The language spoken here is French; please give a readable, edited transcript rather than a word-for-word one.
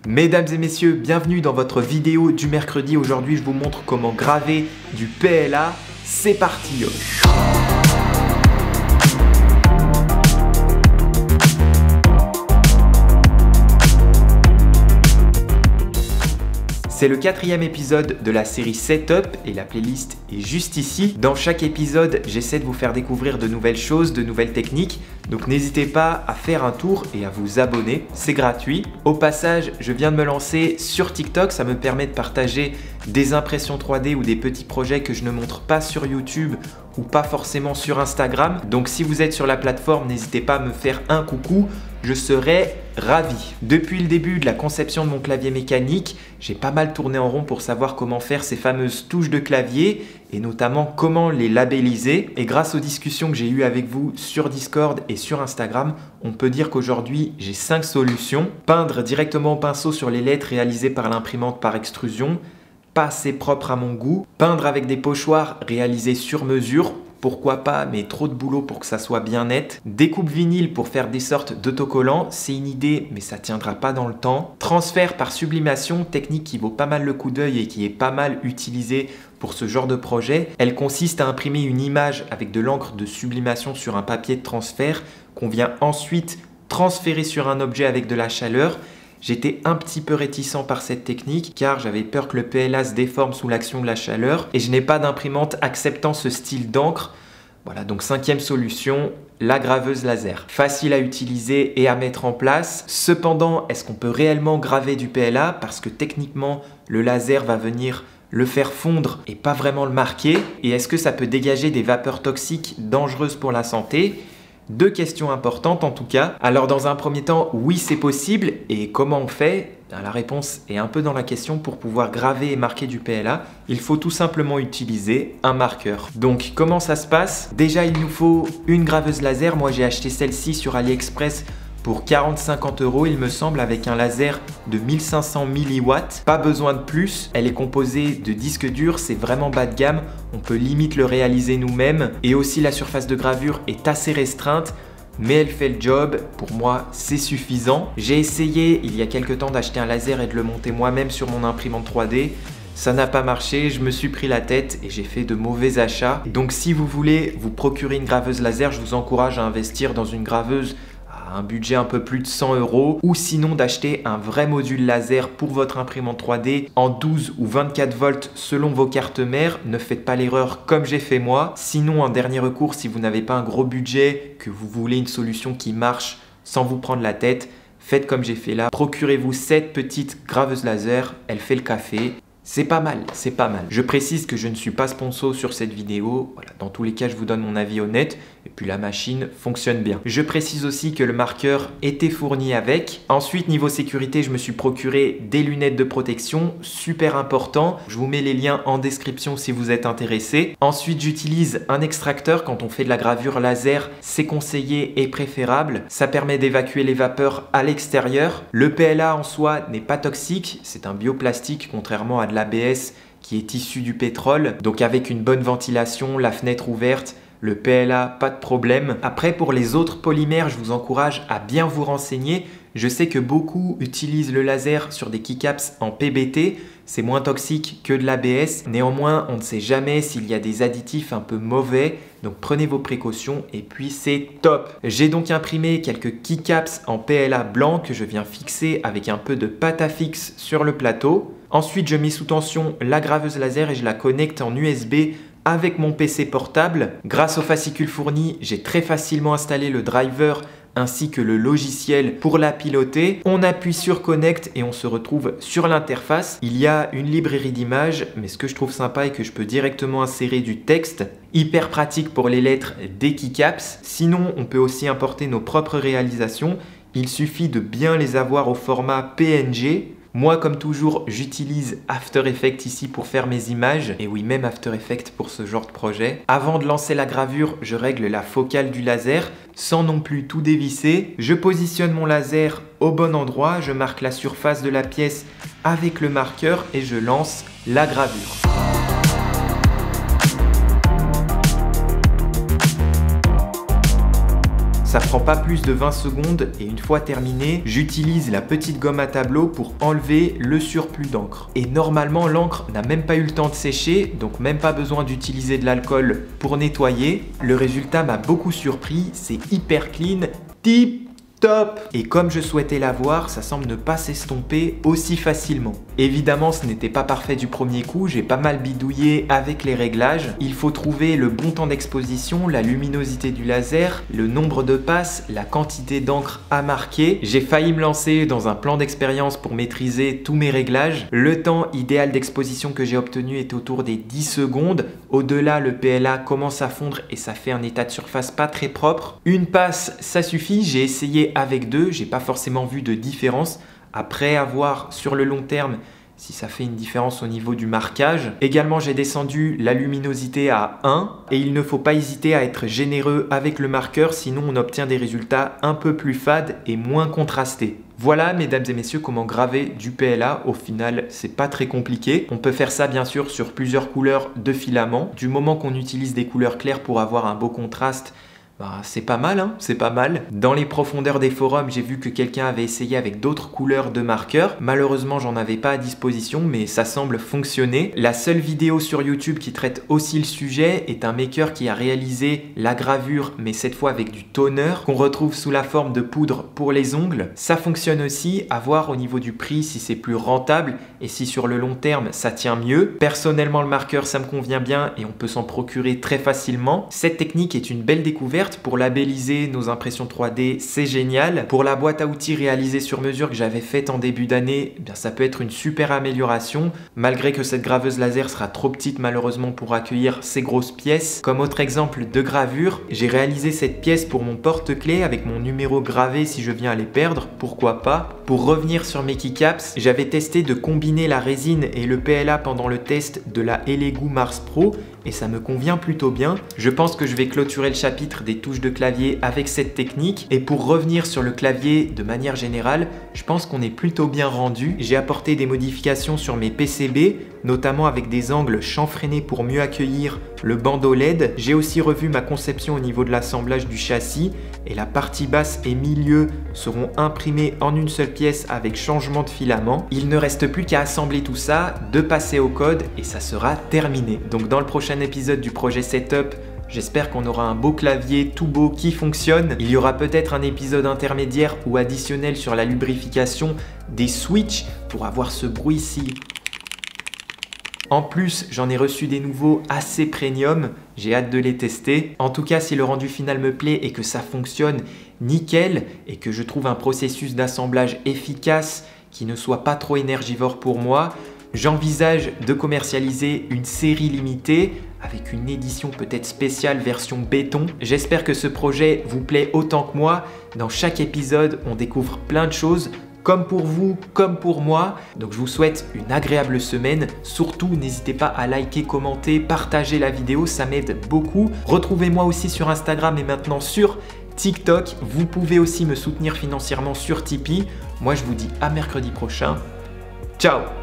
Mesdames et messieurs, bienvenue dans votre vidéo du mercredi. Aujourd'hui, je vous montre comment graver du PLA. C'est parti! C'est le 4e épisode de la série Setup et la playlist est juste ici. Dans chaque épisode, j'essaie de vous faire découvrir de nouvelles choses, de nouvelles techniques. Donc n'hésitez pas à faire un tour et à vous abonner, c'est gratuit. Au passage, je viens de me lancer sur TikTok, ça me permet de partager des impressions 3D ou des petits projets que je ne montre pas sur YouTube ou pas forcément sur Instagram. Donc si vous êtes sur la plateforme, n'hésitez pas à me faire un coucou, je serai ravi. Depuis le début de la conception de mon clavier mécanique, j'ai pas mal tourné en rond pour savoir comment faire ces fameuses touches de clavier et notamment comment les labelliser. Et grâce aux discussions que j'ai eues avec vous sur Discord et sur Instagram, on peut dire qu'aujourd'hui j'ai 5 solutions. Peindre directement au pinceau sur les lettres réalisées par l'imprimante par extrusion, pas assez propre à mon goût. Peindre avec des pochoirs réalisés sur mesure, pourquoi pas, mais trop de boulot pour que ça soit bien net. Découpe vinyle pour faire des sortes d'autocollants, c'est une idée, mais ça tiendra pas dans le temps. Transfert par sublimation, technique qui vaut pas mal le coup d'œil et qui est pas mal utilisée pour ce genre de projet. Elle consiste à imprimer une image avec de l'encre de sublimation sur un papier de transfert qu'on vient ensuite transférer sur un objet avec de la chaleur. J'étais un petit peu réticent par cette technique car j'avais peur que le PLA se déforme sous l'action de la chaleur et je n'ai pas d'imprimante acceptant ce style d'encre. Voilà, donc 5e solution, la graveuse laser. Facile à utiliser et à mettre en place. Cependant, est-ce qu'on peut réellement graver du PLA? Parce que techniquement, le laser va venir le faire fondre et pas vraiment le marquer. Et est-ce que ça peut dégager des vapeurs toxiques dangereuses pour la santé? 2 questions importantes en tout cas. Alors dans un premier temps, oui c'est possible. Et comment on fait? La réponse est un peu dans la question. Pour pouvoir graver et marquer du PLA, il faut tout simplement utiliser un marqueur. Donc comment ça se passe? Déjà il nous faut une graveuse laser. Moi j'ai acheté celle-ci sur AliExpress pour 40-50 € il me semble, avec un laser de 1500 mW. Pas besoin de plus, elle est composée de disques durs, c'est vraiment bas de gamme, on peut limite le réaliser nous-mêmes. Et aussi la surface de gravure est assez restreinte, mais elle fait le job, pour moi c'est suffisant. J'ai essayé il y a quelques temps d'acheter un laser et de le monter moi-même sur mon imprimante 3D. Ça n'a pas marché, je me suis pris la tête et j'ai fait de mauvais achats. Donc si vous voulez vous procurer une graveuse laser, je vous encourage à investir dans une graveuse un budget un peu plus de 100 € ou sinon d'acheter un vrai module laser pour votre imprimante 3D en 12 ou 24 volts selon vos cartes mères. Ne faites pas l'erreur comme j'ai fait moi. Sinon, en dernier recours, si vous n'avez pas un gros budget, que vous voulez une solution qui marche sans vous prendre la tête, faites comme j'ai fait là. Procurez-vous cette petite graveuse laser, elle fait le café. C'est pas mal, c'est pas mal. Je précise que je ne suis pas sponsor sur cette vidéo. Voilà, dans tous les cas, je vous donne mon avis honnête. Et puis la machine fonctionne bien. Je précise aussi que le marqueur était fourni avec. Ensuite, niveau sécurité, je me suis procuré des lunettes de protection. Super important. Je vous mets les liens en description si vous êtes intéressé. Ensuite, j'utilise un extracteur. Quand on fait de la gravure laser, c'est conseillé et préférable. Ça permet d'évacuer les vapeurs à l'extérieur. Le PLA en soi n'est pas toxique. C'est un bioplastique, contrairement à de l'ABS qui est issu du pétrole. Donc avec une bonne ventilation, la fenêtre ouverte, le PLA, pas de problème. Après, pour les autres polymères, je vous encourage à bien vous renseigner. Je sais que beaucoup utilisent le laser sur des keycaps en PBT. C'est moins toxique que de l'ABS. Néanmoins, on ne sait jamais s'il y a des additifs un peu mauvais. Donc prenez vos précautions et puis c'est top. J'ai donc imprimé quelques keycaps en PLA blanc que je viens fixer avec un peu de pâte à fixe sur le plateau. Ensuite, je mets sous tension la graveuse laser et je la connecte en USB avec mon PC portable. Grâce aux fascicules fournis, j'ai très facilement installé le driver ainsi que le logiciel pour la piloter. On appuie sur Connect et on se retrouve sur l'interface. Il y a une librairie d'images, mais ce que je trouve sympa est que je peux directement insérer du texte. Hyper pratique pour les lettres des keycaps. Sinon, on peut aussi importer nos propres réalisations. Il suffit de bien les avoir au format PNG. Moi, comme toujours, j'utilise After Effects ici pour faire mes images. Et oui, même After Effects pour ce genre de projet. Avant de lancer la gravure, je règle la focale du laser sans non plus tout dévisser. Je positionne mon laser au bon endroit. Je marque la surface de la pièce avec le marqueur et je lance la gravure. Ça prend pas plus de 20 secondes et une fois terminé, j'utilise la petite gomme à tableau pour enlever le surplus d'encre. Et normalement, l'encre n'a même pas eu le temps de sécher, donc même pas besoin d'utiliser de l'alcool pour nettoyer. Le résultat m'a beaucoup surpris, c'est hyper clean, tip top! Et comme je souhaitais l'avoir, ça semble ne pas s'estomper aussi facilement. Évidemment, ce n'était pas parfait du premier coup, j'ai pas mal bidouillé avec les réglages. Il faut trouver le bon temps d'exposition, la luminosité du laser, le nombre de passes, la quantité d'encre à marquer. J'ai failli me lancer dans un plan d'expérience pour maîtriser tous mes réglages. Le temps idéal d'exposition que j'ai obtenu est autour des 10 secondes. Au-delà, le PLA commence à fondre et ça fait un état de surface pas très propre. Une passe, ça suffit, j'ai essayé avec deux, j'ai pas forcément vu de différence. Après avoir sur le long terme si ça fait une différence au niveau du marquage. Également, j'ai descendu la luminosité à 1 et il ne faut pas hésiter à être généreux avec le marqueur, sinon on obtient des résultats un peu plus fades et moins contrastés. Voilà, mesdames et messieurs, comment graver du PLA. Au final, c'est pas très compliqué. On peut faire ça bien sûr sur plusieurs couleurs de filaments. Du moment qu'on utilise des couleurs claires pour avoir un beau contraste, c'est pas mal, hein, c'est pas mal. Dans les profondeurs des forums, j'ai vu que quelqu'un avait essayé avec d'autres couleurs de marqueurs. Malheureusement, j'en avais pas à disposition, mais ça semble fonctionner. La seule vidéo sur YouTube qui traite aussi le sujet est un maker qui a réalisé la gravure, mais cette fois avec du toner, qu'on retrouve sous la forme de poudre pour les ongles. Ça fonctionne aussi, à voir au niveau du prix si c'est plus rentable et si sur le long terme, ça tient mieux. Personnellement, le marqueur, ça me convient bien et on peut s'en procurer très facilement. Cette technique est une belle découverte. Pour labelliser nos impressions 3D, c'est génial. Pour la boîte à outils réalisée sur mesure que j'avais faite en début d'année, eh bien ça peut être une super amélioration, malgré que cette graveuse laser sera trop petite malheureusement pour accueillir ces grosses pièces. Comme autre exemple de gravure, j'ai réalisé cette pièce pour mon porte-clés avec mon numéro gravé si je viens à les perdre, pourquoi pas. Pour revenir sur mes keycaps, j'avais testé de combiner la résine et le PLA pendant le test de la Elegoo Mars Pro et ça me convient plutôt bien. Je pense que je vais clôturer le chapitre des touches de clavier avec cette technique. Et pour revenir sur le clavier de manière générale, je pense qu'on est plutôt bien rendu. J'ai apporté des modifications sur mes PCB, notamment avec des angles chanfreinés pour mieux accueillir le bandeau LED. J'ai aussi revu ma conception au niveau de l'assemblage du châssis et la partie basse et milieu seront imprimés en une seule pièce avec changement de filament. Il ne reste plus qu'à assembler tout ça, de passer au code et ça sera terminé. Donc dans le prochain épisode du projet Setup, j'espère qu'on aura un beau clavier tout beau qui fonctionne. Il y aura peut-être un épisode intermédiaire ou additionnel sur la lubrification des switches pour avoir ce bruit ici. En plus, j'en ai reçu des nouveaux assez premium, j'ai hâte de les tester. En tout cas, si le rendu final me plaît et que ça fonctionne nickel et que je trouve un processus d'assemblage efficace qui ne soit pas trop énergivore pour moi, j'envisage de commercialiser une série limitée avec une édition peut-être spéciale version béton. J'espère que ce projet vous plaît autant que moi. Dans chaque épisode, on découvre plein de choses, comme pour vous, comme pour moi. Donc je vous souhaite une agréable semaine. Surtout, n'hésitez pas à liker, commenter, partager la vidéo, ça m'aide beaucoup. Retrouvez-moi aussi sur Instagram et maintenant sur TikTok. Vous pouvez aussi me soutenir financièrement sur Tipeee. Moi, je vous dis à mercredi prochain. Ciao!